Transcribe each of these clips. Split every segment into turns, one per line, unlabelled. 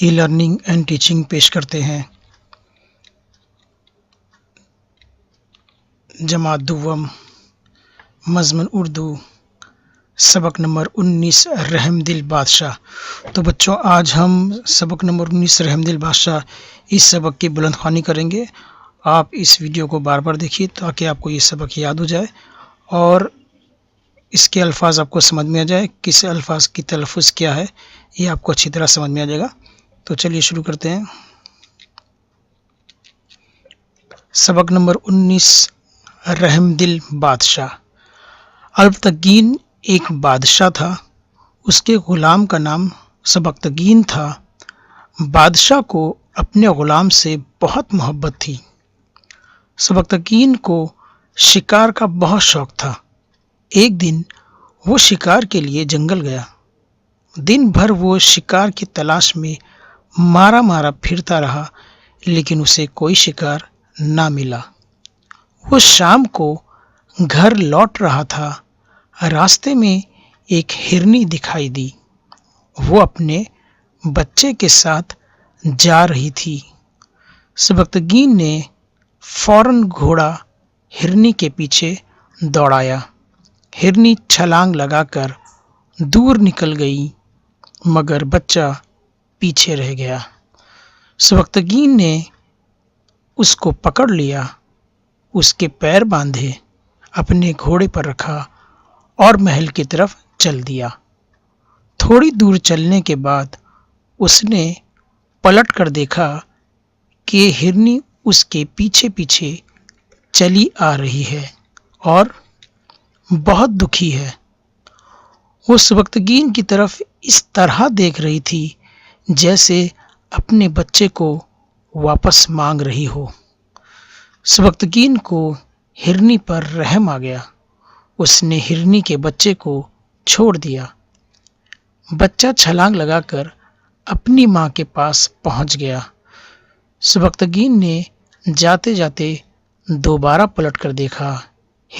E learning and teaching پیش کرتے ہیں۔ جماعت دوم مضمون اردو، سبق نمبر 19 رحم دل بادشاہ۔ تو بچوں، آج ہم سبق نمبر 19 رحم دل بادشاہ اس سبق کی بلند خوانی کریں گے۔ آپ اس ویڈیو کو بار بار دیکھیے تاکہ آپ کو یہ سبق یاد ہو جائے اور اس کے الفاظ آپ کو سمجھ میں آ جائے، کس الفاظ کی تلفظ کیا ہے یہ آپ کو اچھی طرح سمجھ میں آ جائے گا۔ تو چلیے شروع کرتے ہیں۔ سبق نمبر 19 رحم دل بادشاہ۔ البتگین ایک بادشاہ تھا، اس کے غلام کا نام سبکتگین تھا۔ بادشاہ کو اپنے غلام سے بہت محبت تھی۔ سبکتگین کو شکار کا بہت شوق تھا۔ ایک دن وہ شکار کے لیے جنگل گیا۔ دن بھر وہ شکار کی تلاش میں مارا مارا پھرتا رہا، لیکن اسے کوئی شکار نہ ملا۔ وہ شام کو گھر لوٹ رہا تھا، راستے میں ایک ہرنی دکھائی دی۔ وہ اپنے بچے کے ساتھ جا رہی تھی۔ سبکتگین نے فوراً گھوڑا ہرنی کے پیچھے دوڑایا۔ ہرنی چھلانگ لگا کر دور نکل گئی، مگر بچہ پیچھے رہ گیا۔ سبکتگین نے اس کو پکڑ لیا، اس کے پیر باندھے، اپنے گھوڑے پر رکھا اور محل کی طرف چل دیا۔ تھوڑی دور چلنے کے بعد اس نے پلٹ کر دیکھا کہ ہرنی اس کے پیچھے پیچھے چلی آ رہی ہے اور بہت دکھی ہے۔ وہ سبکتگین کی طرف اس طرح دیکھ رہی تھی جیسے اپنے بچے کو واپس مانگ رہی ہو۔ سبکتگین کو ہرنی پر رحم آ گیا۔ اس نے ہرنی کے بچے کو چھوڑ دیا۔ بچہ چھلانگ لگا کر اپنی ماں کے پاس پہنچ گیا۔ سبکتگین نے جاتے جاتے دوبارہ پلٹ کر دیکھا،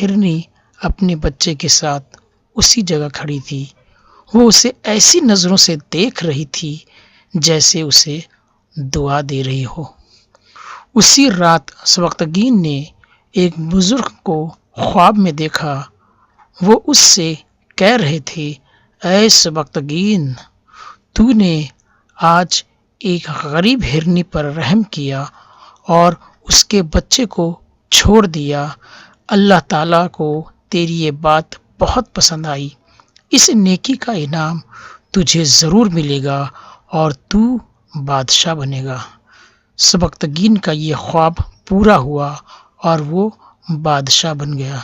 ہرنی اپنے بچے کے ساتھ اسی جگہ کھڑی تھی۔ وہ اسے ایسی نظروں سے دیکھ رہی تھی جیسے اسے دعا دے رہی ہو۔ اسی رات سبکتگین نے ایک بزرگ کو خواب میں دیکھا۔ وہ اس سے کہہ رہے تھے، اے سبکتگین، تو نے آج ایک غریب ہرنی پر رحم کیا اور اس کے بچے کو چھوڑ دیا۔ اللہ تعالیٰ کو تیری یہ بات بہت پسند آئی۔ اس نیکی کا انعام تجھے ضرور ملے گا اور تو بادشاہ بنے گا۔ سبکتگین کا یہ خواب پورا ہوا اور وہ بادشاہ بن گیا۔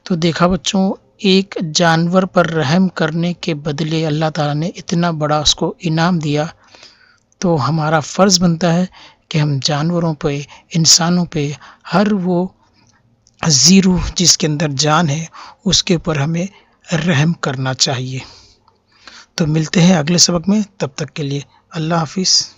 تو دیکھا بچوں، ایک جانور پر رحم کرنے کے بدلے اللہ تعالیٰ نے اتنا بڑا اس کو انعام دیا، تو ہمارا فرض بنتا ہے کہ ہم جانوروں پہ، انسانوں پہ، ہر وہ زیرو جس کے اندر جان ہے اس کے اوپر ہمیں رحم کرنا چاہیے۔ تو ملتے ہیں اگلے سبق میں، تب تک کے لیے اللہ حافظ۔